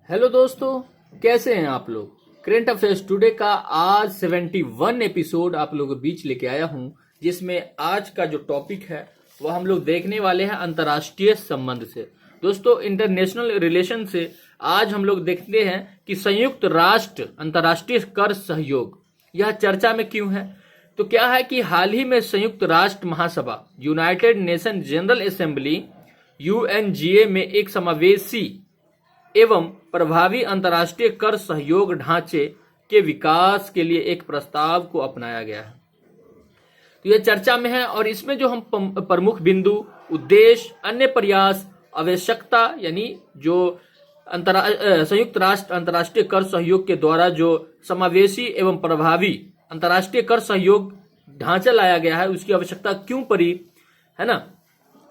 Hello दोस्तों, कैसे हैं आप लोग। करेंट अफेयर्स टुडे का आज 71 एपिसोड आप लोगों के बीच लेके आया हूं, जिसमें आज का जो टॉपिक है वह हम लोग देखने वाले हैं अंतर्राष्ट्रीय संबंध से। दोस्तों, इंटरनेशनल रिलेशन से आज हम लोग देखते हैं कि संयुक्त राष्ट्र अंतर्राष्ट्रीय कर सहयोग यह चर्चा में क्यों है। तो क्या है कि हाल ही में संयुक्त राष्ट्र महासभा United Nation General Assembly UNGA में एक समावेशी एवं प्रभावी अंतर्राष्ट्रीय कर सहयोग ढांचे के विकास के लिए एक प्रस्ताव को अपनाया गया है। तो यह चर्चा में है और इसमें जो हम प्रमुख बिंदु, उद्देश्य, अन्य प्रयास, आवश्यकता यानी जो संयुक्त राष्ट्र अंतर्राष्ट्रीय कर सहयोग के द्वारा जो समावेशी एवं प्रभावी अंतर्राष्ट्रीय कर सहयोग ढांचा लाया गया है उसकी आवश्यकता क्यों पड़ी, है ना।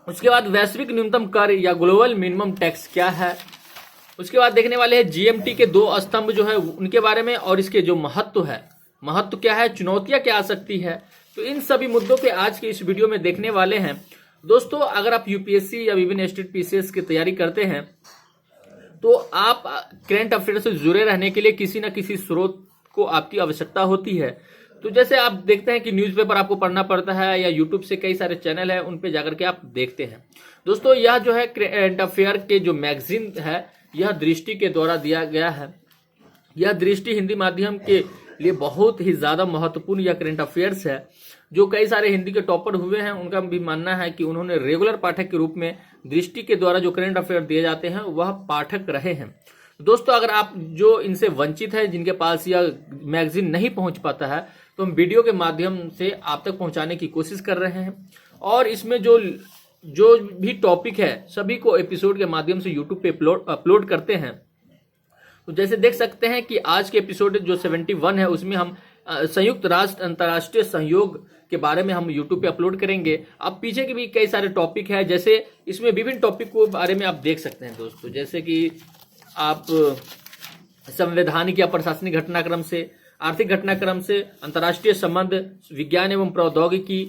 उसके बाद वैश्विक न्यूनतम कर या ग्लोबल मिनिमम टैक्स क्या है। उसके बाद देखने वाले हैं जीएमटी के दो स्तंभ जो है उनके बारे में और इसके जो महत्व क्या है, चुनौतियां क्या आ सकती है। तो इन सभी मुद्दों पे आज के इस वीडियो में देखने वाले हैं। दोस्तों, अगर आप यूपीएससी या विभिन्न स्टेट पीसीएस की तैयारी करते हैं तो आप करंट अफेयर से जुड़े रहने के लिए किसी न किसी स्रोत को आपकी आवश्यकता होती है। तो जैसे आप देखते हैं कि न्यूज़पेपर आपको पढ़ना पड़ता है या यूट्यूब से कई सारे चैनल है उन पे जाकर के आप देखते हैं। दोस्तों, यह जो है करंट अफेयर के जो मैगजीन है यह दृष्टि के द्वारा दिया गया है। यह दृष्टि हिंदी माध्यम के लिए बहुत ही ज्यादा महत्वपूर्ण यह करंट अफेयर्स है। जो कई सारे हिंदी के टॉपर हुए हैं उनका भी मानना है कि उन्होंने रेगुलर पाठक के रूप में दृष्टि के द्वारा जो करंट अफेयर दिए जाते हैं वह पाठक रहे हैं। दोस्तों, अगर आप जो इनसे वंचित है, जिनके पास यह मैगजीन नहीं पहुंच पाता है, तो हम वीडियो के माध्यम से आप तक पहुंचाने की कोशिश कर रहे हैं। और इसमें जो भी टॉपिक है सभी को एपिसोड के माध्यम से यूट्यूब पे अपलोड करते हैं। तो जैसे देख सकते हैं कि आज के एपिसोड जो 71 है उसमें हम संयुक्त राष्ट्र अंतर्राष्ट्रीय सहयोग के बारे में हम यूट्यूब पे अपलोड करेंगे। अब पीछे के भी कई सारे टॉपिक है, जैसे इसमें विभिन्न टॉपिक के बारे में आप देख सकते हैं दोस्तों, जैसे कि आप संवैधानिक या प्रशासनिक घटनाक्रम से, आर्थिक घटनाक्रम से, अंतर्राष्ट्रीय संबंध, विज्ञान एवं प्रौद्योगिकी,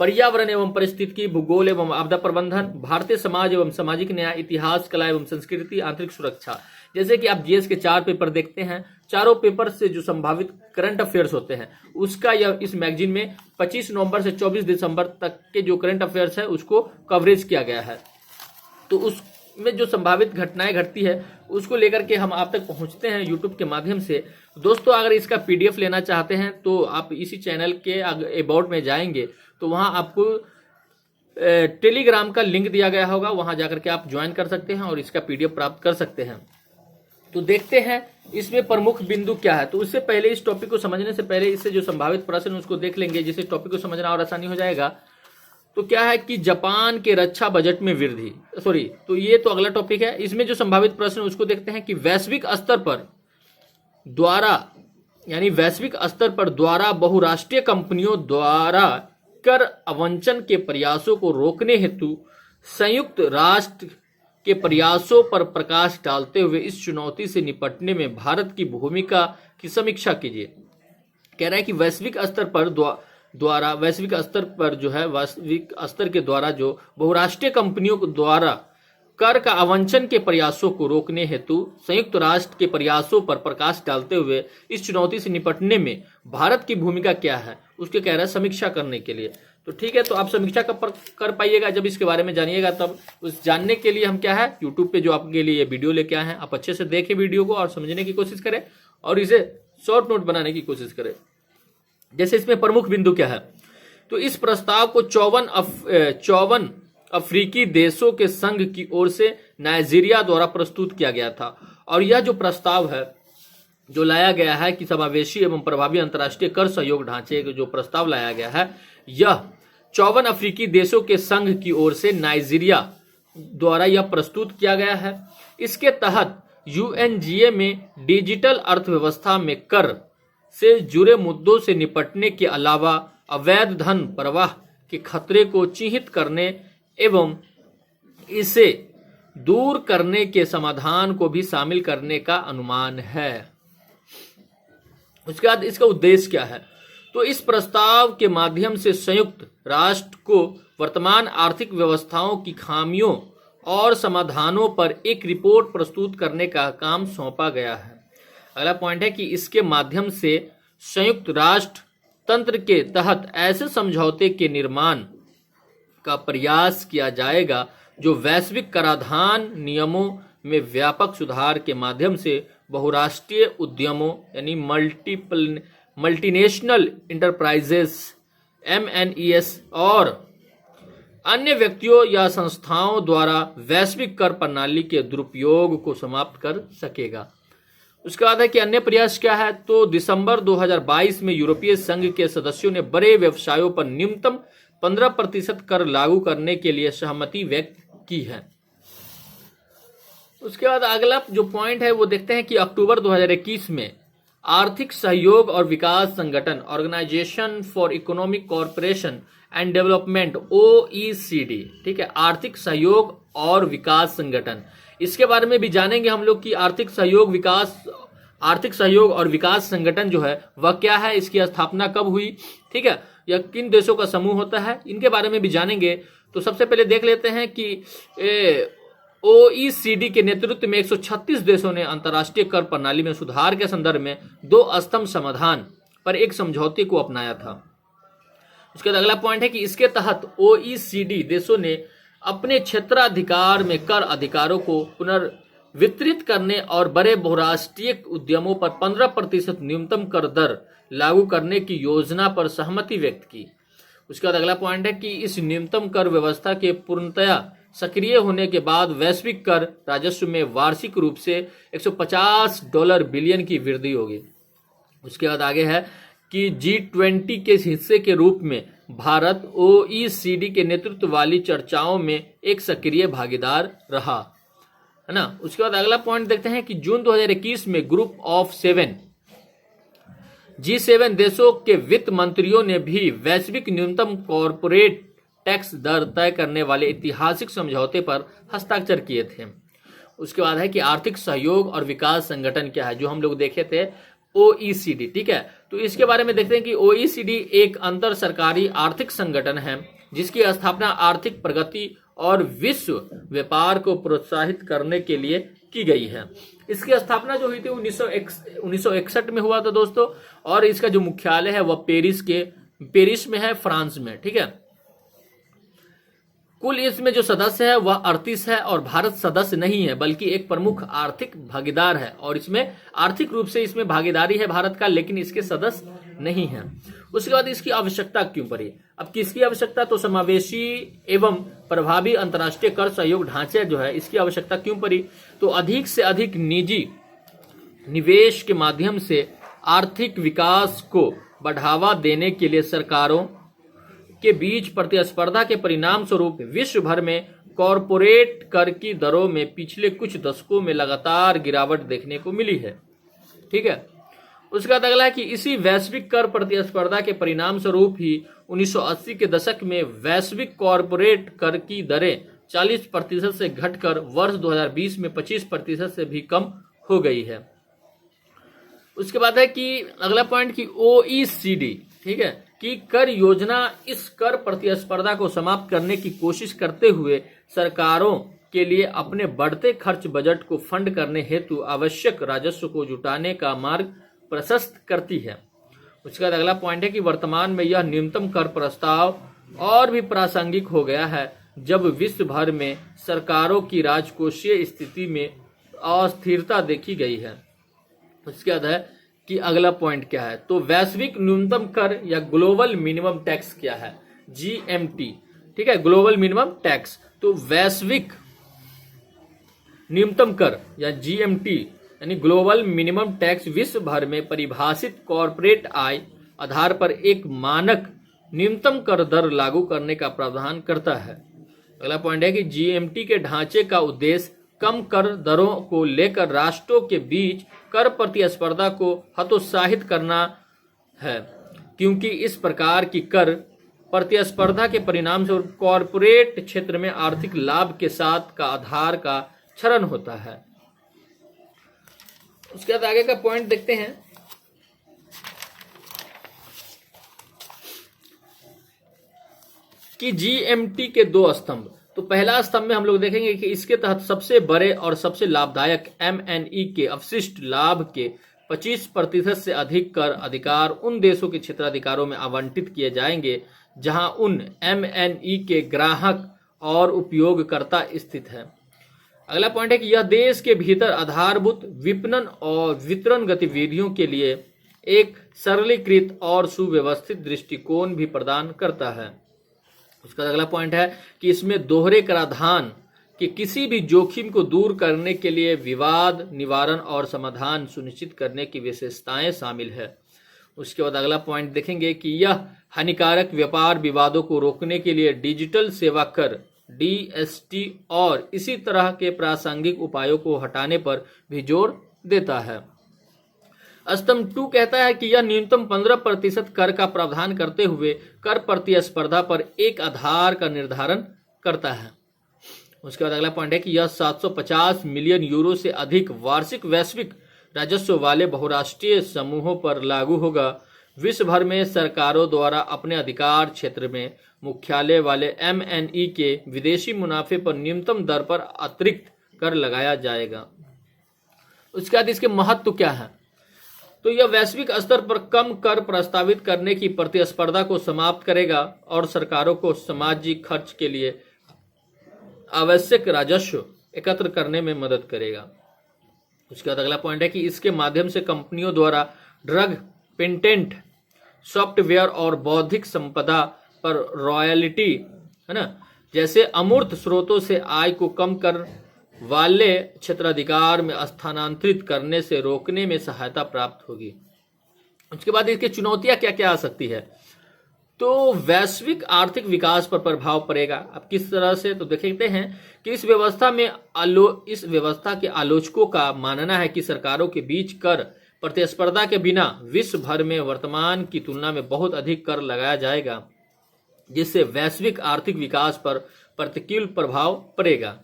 पर्यावरण एवं परिस्थितिकी, भूगोल एवं आपदा प्रबंधन, भारतीय समाज एवं सामाजिक न्याय, इतिहास, कला एवं संस्कृति, आंतरिक सुरक्षा। जैसे कि आप जीएस के 4 पेपर देखते हैं, चारों पेपर से जो संभावित करंट अफेयर्स होते हैं उसका यह इस मैगजीन में 25 नवंबर से 24 दिसंबर तक के जो करंट अफेयर्स है उसको कवरेज किया गया है। तो उसमें जो संभावित घटनाएं घटती है उसको लेकर के हम आप तक पहुंचते हैं यूट्यूब के माध्यम से। दोस्तों, अगर इसका पीडीएफ लेना चाहते हैं तो आप इसी चैनल के अबाउट में जाएंगे तो वहां आपको टेलीग्राम का लिंक दिया गया होगा, वहां जाकर के आप ज्वाइन कर सकते हैं और इसका पीडीएफ प्राप्त कर सकते हैं। तो देखते हैं इसमें प्रमुख बिंदु क्या है। तो उससे पहले, इस टॉपिक को समझने से पहले इससे जो संभावित प्रश्न उसको देख लेंगे, जिससे टॉपिक को समझना और आसानी हो जाएगा। तो क्या है कि जापान के रक्षा बजट में वृद्धि, तो ये तो अगला टॉपिक है। इसमें जो संभावित प्रश्न उसको देखते हैं कि वैश्विक स्तर पर द्वारा बहुराष्ट्रीय कंपनियों द्वारा कर आवंचन के प्रयासों को रोकने हेतु संयुक्त राष्ट्र के प्रयासों पर प्रकाश डालते हुए इस चुनौती से निपटने में भारत की भूमिका की समीक्षा कीजिए। कह रहा है कि वैश्विक स्तर के द्वारा जो बहुराष्ट्रीय कंपनियों द्वारा कर का आवंचन के प्रयासों को रोकने हेतु संयुक्त राष्ट्र के प्रयासों पर प्रकाश डालते हुए इस चुनौती से निपटने में भारत की भूमिका क्या है उसके कह रहा है समीक्षा करने के लिए। तो ठीक है, तो आप समीक्षा कब कर पाइएगा, जब इसके बारे में जानिएगा। तब उस जानने के लिए हम क्या है यूट्यूब पे जो आपके लिए ये वीडियो लेके आए हैं, आप अच्छे से देखें वीडियो को और समझने की कोशिश करें और इसे शॉर्ट नोट बनाने की कोशिश करें। जैसे इसमें प्रमुख बिंदु क्या है, तो इस प्रस्ताव को 54 अफ्रीकी देशों के संघ की ओर से नाइजीरिया द्वारा प्रस्तुत किया गया था। और यह जो प्रस्ताव है जो लाया गया है कि समावेशी एवं प्रभावी अंतर्राष्ट्रीय कर सहयोग ढांचे जो प्रस्ताव लाया गया है, यह 54 अफ्रीकी देशों के संघ की ओर से नाइजीरिया द्वारा यह प्रस्तुत किया गया है। इसके तहत यूएनजीए में डिजिटल अर्थव्यवस्था में कर से जुड़े मुद्दों से निपटने के अलावा अवैध धन प्रवाह के खतरे को चिन्हित करने एवं इसे दूर करने के समाधान को भी शामिल करने का अनुमान है। उसके बाद इसका उद्देश्य क्या है, तो इस प्रस्ताव के माध्यम से संयुक्त राष्ट्र को वर्तमान आर्थिक व्यवस्थाओं की खामियों और समाधानों पर एक रिपोर्ट प्रस्तुत करने का काम सौंपा गया है। अगला पॉइंट है कि इसके माध्यम से संयुक्त राष्ट्र तंत्र के तहत ऐसे समझौते के निर्माण का प्रयास किया जाएगा जो वैश्विक कराधान नियमों में व्यापक सुधार के माध्यम से बहुराष्ट्रीय उद्यमों यानी मल्टीनेशनल इंटरप्राइजेस MNEs और अन्य व्यक्तियों या संस्थाओं द्वारा वैश्विक कर प्रणाली के दुरुपयोग को समाप्त कर सकेगा। उसके बाद है कि अन्य प्रयास क्या है, तो दिसंबर 2022 में यूरोपीय संघ के सदस्यों ने बड़े व्यवसायों पर न्यूनतम 15% कर लागू करने के लिए सहमति व्यक्त की है। उसके बाद अगला जो पॉइंट है वो देखते हैं कि अक्टूबर 2021 में आर्थिक सहयोग और विकास संगठन organisation for economic corporation and development OECD, ठीक है, आर्थिक सहयोग और विकास संगठन, इसके बारे में भी जानेंगे हम लोग कि आर्थिक सहयोग और विकास संगठन जो है वह क्या है, इसकी स्थापना कब हुई, ठीक है, या किन देशों का समूह होता है, इनके बारे में भी जानेंगे। तो सबसे पहले देख लेते हैं कि OECD के नेतृत्व में 136 देशों ने अंतर्राष्ट्रीय कर प्रणाली में सुधार के संदर्भ में 2 स्तंभ समाधान पर एक समझौते को अपनाया था। उसके बाद अगला पॉइंट है कि इसके तहत OECD देशों ने अपने क्षेत्राधिकार में कर अधिकारों को पुनर्वितरित करने और बड़े बहुराष्ट्रीय उद्यमों पर 15% न्यूनतम कर दर लागू करने की योजना पर सहमति व्यक्त की। उसके बाद अगला पॉइंट है कि इस न्यूनतम कर व्यवस्था के पूर्णतया सक्रिय होने के बाद वैश्विक कर राजस्व में वार्षिक रूप से $150 बिलियन की वृद्धि होगी। उसके बाद आगे है कि G20 के हिस्से के रूप में भारत OECD के नेतृत्व वाली चर्चाओं में एक सक्रिय भागीदार रहा, है ना। उसके बाद अगला पॉइंट देखते हैं कि जून 2021 में ग्रुप ऑफ 7 G7 देशों के वित्त मंत्रियों ने भी वैश्विक न्यूनतम कॉर्पोरेट टैक्स दर तय करने वाले ऐतिहासिक समझौते पर हस्ताक्षर किए थे। उसके बाद है कि आर्थिक सहयोग और विकास संगठन क्या है, जो हम लोग देखे थे OECD, ठीक है। तो इसके बारे में देखते हैं कि OECD एक अंतर सरकारी आर्थिक संगठन है जिसकी स्थापना आर्थिक प्रगति और विश्व व्यापार को प्रोत्साहित करने के लिए की गई है। इसकी स्थापना जो हुई थी 1961 में हुआ था दोस्तों, और इसका जो मुख्यालय है वह पेरिस में है, फ्रांस में, ठीक है। कुल इसमें जो सदस्य है वह 38 है और भारत सदस्य नहीं है बल्कि एक प्रमुख आर्थिक भागीदार है, और इसमें आर्थिक रूप से इसमें भागीदारी है भारत का, लेकिन इसके सदस्य नहीं है। उसके बाद इसकी आवश्यकता क्यों पड़ी, अब किसकी आवश्यकता, तो समावेशी एवं प्रभावी अंतर्राष्ट्रीय कर सहयोग ढांचे जो है इसकी आवश्यकता क्यों पड़ी, तो अधिक से अधिक निजी निवेश के माध्यम से आर्थिक विकास को बढ़ावा देने के लिए सरकारों के बीच प्रतिस्पर्धा के परिणाम स्वरूप विश्व भर में कॉरपोरेट कर की दरों में पिछले कुछ दशकों में लगातार गिरावट देखने को मिली है, ठीक है। उसका बाद अगला है कि इसी वैश्विक कर प्रतिस्पर्धा के परिणाम स्वरूप ही 1980 के दशक में वैश्विक कॉरपोरेट कर की दरें 40% से घटकर वर्ष 2020 में 25% से भी कम हो गई है। उसके बाद है कि अगला पॉइंट कि OECD, ठीक है, कि कर योजना इस कर प्रतिस्पर्धा को समाप्त करने की कोशिश करते हुए सरकारों के लिए अपने बढ़ते खर्च बजट को फंड करने हेतु आवश्यक राजस्व को जुटाने का मार्ग प्रशस्त करती है। उसके बाद अगला पॉइंट है कि वर्तमान में यह न्यूनतम कर प्रस्ताव और भी प्रासंगिक हो गया है जब विश्व भर में सरकारों की राजकोषीय स्थिति में अस्थिरता देखी गई है। उसके बाद है कि अगला पॉइंट क्या है, तो वैश्विक न्यूनतम कर या ग्लोबल मिनिमम टैक्स क्या है, GMT, ठीक है, ग्लोबल मिनिमम टैक्स। तो वैश्विक न्यूनतम कर या GMT यानी ग्लोबल मिनिमम टैक्स विश्व भर में परिभाषित कॉर्पोरेट आय आधार पर एक मानक न्यूनतम कर दर लागू करने का प्रावधान करता है। अगला पॉइंट है कि GMT के ढांचे का उद्देश्य कम कर दरों को लेकर राष्ट्रों के बीच कर प्रतिस्पर्धा को हतोत्साहित करना है, क्योंकि इस प्रकार की कर प्रतिस्पर्धा के परिणाम स्वरूप कॉरपोरेट क्षेत्र में आर्थिक लाभ के साथ का आधार का क्षरण होता है। उसके बाद आगे का पॉइंट देखते हैं कि GMT के 2 स्तंभ तो पहला स्तंभ में हम लोग देखेंगे कि इसके तहत सबसे बड़े और सबसे लाभदायक एमएनई के अवशिष्ट लाभ के 25% से अधिक कर अधिकार उन देशों के क्षेत्राधिकारों में आवंटित किए जाएंगे जहां उन एमएनई के ग्राहक और उपयोगकर्ता स्थित है। अगला पॉइंट है कि यह देश के भीतर आधारभूत विपणन और वितरण गतिविधियों के लिए एक सरलीकृत और सुव्यवस्थित दृष्टिकोण भी प्रदान करता है। उसका अगला पॉइंट है कि इसमें दोहरे कराधान के किसी भी जोखिम को दूर करने के लिए विवाद निवारण और समाधान सुनिश्चित करने की विशेषताएं शामिल है। उसके बाद अगला पॉइंट देखेंगे कि यह हानिकारक व्यापार विवादों को रोकने के लिए डिजिटल सेवा कर डीएसटी और इसी तरह के प्रासंगिक उपायों को हटाने पर भी जोर देता है। स्तंभ 2 कहता है कि यह न्यूनतम 15% कर का प्रावधान करते हुए कर प्रतिस्पर्धा पर एक आधार का निर्धारण करता है। उसके बाद अगला पॉइंट है कि यह 750 मिलियन यूरो से अधिक वार्षिक वैश्विक राजस्व वाले बहुराष्ट्रीय समूहों पर लागू होगा। विश्व भर में सरकारों द्वारा अपने अधिकार क्षेत्र में मुख्यालय वाले एमएनई के विदेशी मुनाफे पर न्यूनतम दर पर अतिरिक्त कर लगाया जाएगा। उसके बाद इसके महत्व क्या है? तो यह वैश्विक स्तर पर कम कर प्रस्तावित करने की प्रतिस्पर्धा को समाप्त करेगा और सरकारों को सामाजिक खर्च के लिए आवश्यक राजस्व एकत्र करने में मदद करेगा। उसके बाद अगला पॉइंट है कि इसके माध्यम से कंपनियों द्वारा ड्रग, पेटेंट, सॉफ्टवेयर और बौद्धिक संपदा पर रॉयल्टी है ना जैसे अमूर्त स्रोतों से आय को कम कर वाले क्षेत्राधिकार में स्थानांतरित करने से रोकने में सहायता प्राप्त होगी। उसके बाद इसकी चुनौतियां क्या क्या आ सकती है? तो वैश्विक आर्थिक विकास पर प्रभाव पड़ेगा। अब किस तरह से? तो देखते हैं कि इस व्यवस्था के आलोचकों का मानना है कि सरकारों के बीच कर प्रतिस्पर्धा के बिना विश्व भर में वर्तमान की तुलना में बहुत अधिक कर लगाया जाएगा, जिससे वैश्विक आर्थिक विकास पर प्रतिकूल प्रभाव पड़ेगा।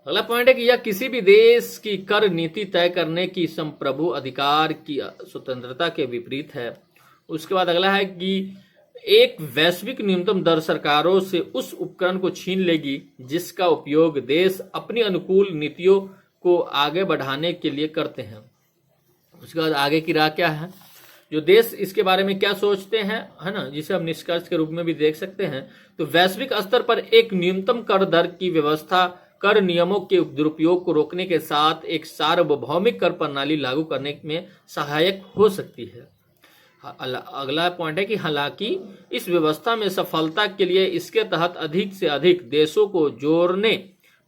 अगला पॉइंट है कि यह किसी भी देश की कर नीति तय करने की संप्रभु अधिकार की स्वतंत्रता के विपरीत है। उसके बाद अगला है कि एक वैश्विक न्यूनतम दर सरकारों से उस उपकरण को छीन लेगी जिसका उपयोग देश अपनी अनुकूल नीतियों को आगे बढ़ाने के लिए करते हैं। उसके बाद आगे की राह क्या है, जो देश इसके बारे में क्या सोचते हैं, है ना, जिसे हम निष्कर्ष के रूप में भी देख सकते हैं। तो वैश्विक स्तर पर एक न्यूनतम कर दर की व्यवस्था कर नियमों के दुरुपयोग को रोकने के साथ एक सार्वभौमिक कर प्रणाली लागू करने में सहायक हो सकती है। अगला पॉइंट है कि हालांकि इस व्यवस्था में सफलता के लिए इसके तहत अधिक से अधिक देशों को जोड़ने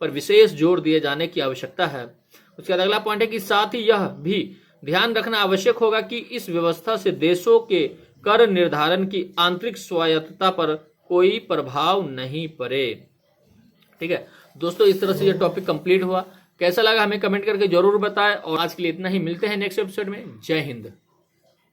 पर विशेष जोर दिए जाने की आवश्यकता है। उसके बाद अगला पॉइंट है कि साथ ही यह भी ध्यान रखना आवश्यक होगा कि इस व्यवस्था से देशों के कर निर्धारण की आंतरिक स्वायत्तता पर कोई प्रभाव नहीं पड़े। ठीक है दोस्तों, इस तरह से यह टॉपिक कंप्लीट हुआ। कैसा लगा हमें कमेंट करके जरूर बताएं और आज के लिए इतना ही। मिलते हैं नेक्स्ट एपिसोड में। जय हिंद।